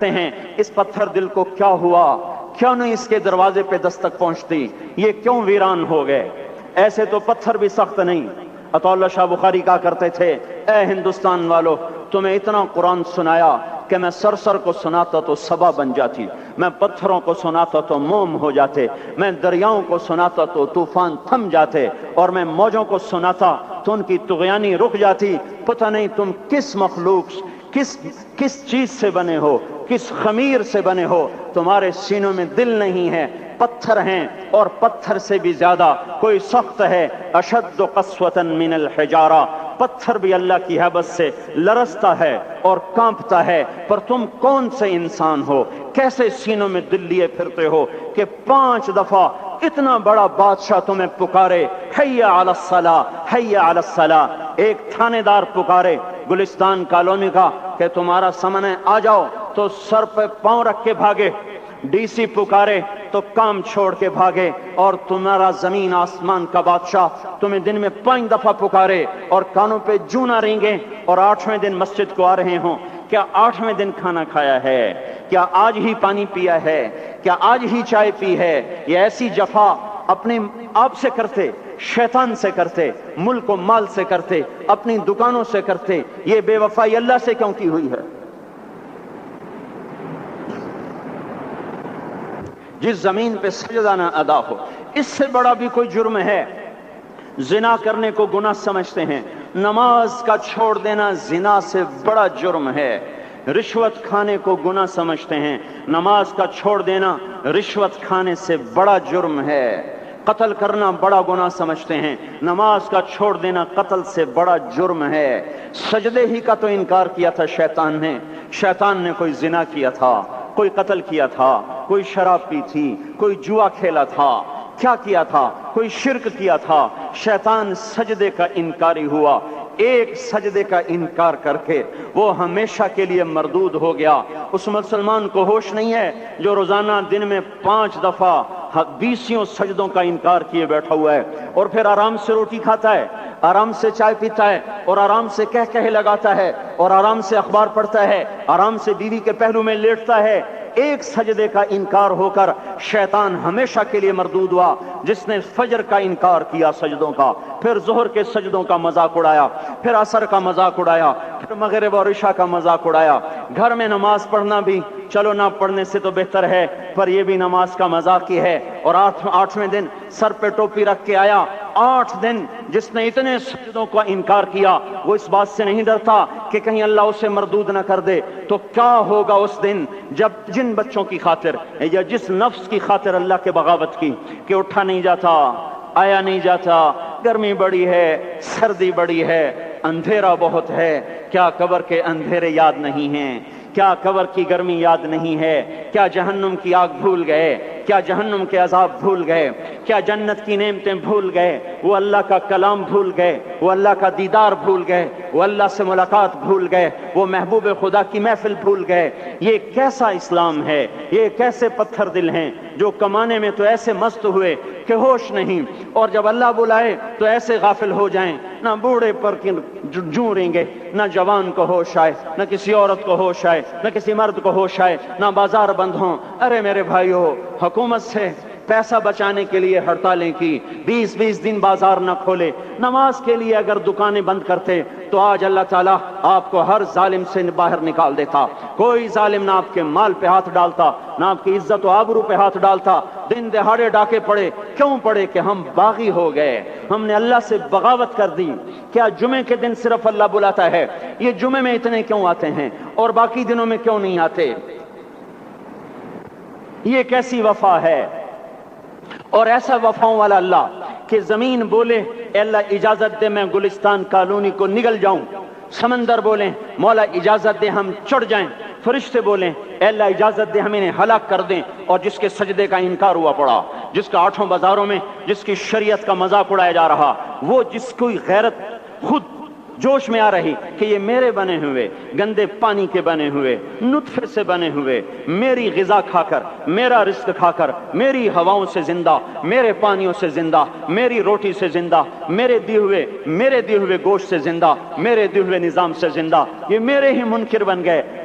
ہیں اس پتھر دل کو کیا ہوا، کیا نہیں اس کے دروازے پہ دستک پہنچتی، یہ کیوں ویران ہو گئے۔ ایسے تو پتھر بھی سخت نہیں۔ عطا اللہ شاہ بخاری کہا کرتے تھے، اے ہندوستان والو، تمہیں اتنا قرآن سنایا کہ میں سر کو سناتا تو صبا بن جاتی، میں پتھروں کو سناتا تو موم ہو جاتے، میں دریاؤں کو سناتا تو طوفان تھم جاتے، اور میں موجوں کو سناتا تو ان کی طغیانی رک جاتی۔ پتہ نہیں تم کس مخلوق، کس چیز سے بنے ہو، کس خمیر سے بنے ہو، تمہارے سینوں میں دل نہیں ہے، پتھر ہیں، اور پتھر سے بھی زیادہ کوئی سخت ہے۔ اشد قسوة من الحجارہ، پتھر بھی اللہ کی ہیبت سے لرزتا ہے اور کانپتا ہے، پر تم کون سے انسان ہو، کیسے سینوں میں دل لیے پھرتے ہو کہ 5 دفعہ اتنا بڑا بادشاہ تمہیں پکارے، حی علی الصلاۃ، حی علی الصلاۃ۔ ایک تھانے دار پکارے گلستان کالونی کا کہ تمہارا سمن ہے آ جاؤ، تو سر پہ پاؤں رکھ کے بھاگے۔ ڈی سی پکارے تو کام چھوڑ کے بھاگے، اور تمہارا زمین آسمان کا بادشاہ تمہیں دن میں 5 دفعہ پکارے اور کانوں پہ جوں نہ رینگے، اور 8ویں دن مسجد کو آ رہے ہوں۔ کیا 8ویں دن کھانا کھایا ہے؟ کیا آج ہی پانی پیا ہے؟ کیا آج ہی چائے پی ہے؟ یہ ایسی جفا اپنے آپ سے کرتے، شیطان سے کرتے، ملک و مال سے کرتے، اپنی دکانوں سے کرتے، یہ بے وفائی اللہ سے کیوں کی ہوئی ہے؟ جس زمین پہ سجدہ نہ ادا ہو، اس سے بڑا بھی کوئی جرم ہے؟ زنا کرنے کو گناہ سمجھتے ہیں، نماز کا چھوڑ دینا زنا سے بڑا جرم ہے۔ رشوت کھانے کو گناہ سمجھتے ہیں، نماز کا چھوڑ دینا رشوت کھانے سے بڑا جرم ہے۔ قتل کرنا بڑا گناہ سمجھتے ہیں، نماز کا چھوڑ دینا قتل سے بڑا جرم ہے۔ سجدے ہی کا تو انکار کیا تھا شیطان نے کوئی زنا کیا تھا، کوئی قتل کیا تھا، کوئی شراب پی تھی، کوئی جوا کھیلا تھا، کیا کیا تھا؟ کوئی شرک کیا تھا۔ شیطان سجدے کا انکاری ہوا، ایک سجدے کا انکار کر کے وہ ہمیشہ کے لیے مردود ہو گیا۔ اس مسلمان کو ہوش نہیں ہے جو روزانہ دن میں 5 دفعہ 20 سجدوں کا انکار کیے بیٹھا ہوا ہے، اور پھر آرام سے روٹی کھاتا ہے، آرام سے چائے پیتا ہے، اور آرام سے کہے لگاتا ہے، اور آرام سے اخبار پڑھتا ہے، آرام سے بیوی کے پہلو میں لیٹتا ہے۔ ایک سجدے کا انکار ہو کر شیطان ہمیشہ کے لیے مردود ہوا۔ جس نے فجر کا انکار کیا سجدوں کا، پھر ظہر کے سجدوں کا مذاق اڑایا، پھر عصر کا مذاق اڑایا، پھر مغرب اور عشاء کا مذاق اڑایا۔ گھر میں نماز پڑھنا بھی چلو نہ پڑھنے سے تو بہتر ہے، پر یہ بھی نماز کا مذاق ہی ہے۔ اور 8ویں دن سر پہ ٹوپی رکھ کے آیا۔ 8 دن جس نے اتنے سجدوں کا انکار کیا، وہ اس بات سے نہیں ڈرتا کہ کہیں اللہ اسے مردود نہ کر دے۔ تو کیا ہوگا اس دن جب جن بچوں کی خاطر یا جس نفس کی خاطر اللہ کے بغاوت کی کہ اٹھا نہیں جاتا، آیا نہیں جاتا، گرمی بڑی ہے، سردی بڑی ہے، اندھیرا بہت ہے، کیا قبر کے اندھیرے یاد نہیں ہیں؟ کیا قبر کی گرمی یاد نہیں ہے؟ کیا جہنم کی آگ بھول گئے؟ کیا جہنم کے عذاب بھول گئے؟ کیا جنت کی نعمتیں بھول گئے؟ وہ اللہ کا کلام بھول گئے، وہ اللہ کا دیدار بھول گئے، وہ اللہ سے ملاقات بھول گئے، وہ محبوب خدا کی محفل بھول گئے۔ یہ کیسا اسلام ہے؟ یہ کیسے پتھر دل ہیں جو کمانے میں تو ایسے مست ہوئے کہ ہوش نہیں، اور جب اللہ بلائے تو ایسے غافل ہو جائیں، نہ بوڑھے پر جوں رینگے، نہ جوان کو ہوش آئے، نہ کسی عورت کو ہوش آئے، نہ کسی مرد کو ہوش آئے، نہ بازار بند ہوں۔ ارے میرے بھائیو، حکومت سے پیسہ بچانے کے لیے ہڑتالیں کی، 20 دن بازار نہ کھولے، نماز کے لیے اگر دکانیں بند کرتے تو آج اللہ تعالیٰ آپ کو ہر ظالم سے باہر نکال دیتا۔ کوئی ظالم نہ آپ کے مال پہ ہاتھ ڈالتا، نہ آپ کی عزت و آبرو پہ ہاتھ ڈالتا۔ دن دہاڑے ڈاکے پڑے، کیوں پڑے؟ کہ ہم باغی ہو گئے، ہم نے اللہ سے بغاوت کر دی۔ کیا جمعے کے دن صرف اللہ بلاتا ہے؟ یہ جمعے میں اتنے کیوں آتے ہیں اور باقی دنوں میں کیوں نہیں آتے؟ یہ کیسی وفا ہے؟ اور ایسا وفاؤں والا اللہ کہ زمین بولے اے اللہ اجازت دے میں گلستان کالونی کو نگل جاؤں، سمندر بولیں مولا اجازت دے ہم چڑھ جائیں، فرشتے بولیں اے اللہ اجازت دے ہم انہیں ہلاک کر دیں، اور جس کے سجدے کا انکار ہوا پڑا، جس کا 8 بازاروں میں جس کی شریعت کا مذاق اڑایا جا رہا، وہ جس کوئی غیرت خود جوش میں آ رہی کہ یہ میرے بنے ہوئے گندے پانی کے بنے ہوئے نطفے سے بنے ہوئے، میری غذا کھا کر، میرا رزق کھا کر، میری ہواؤں سے زندہ، میرے پانیوں سے زندہ، میری روٹی سے زندہ، میرے دیے ہوئے گوشت سے زندہ، میرے دیے ہوئے نظام سے زندہ، یہ میرے ہی منکر بن گئے۔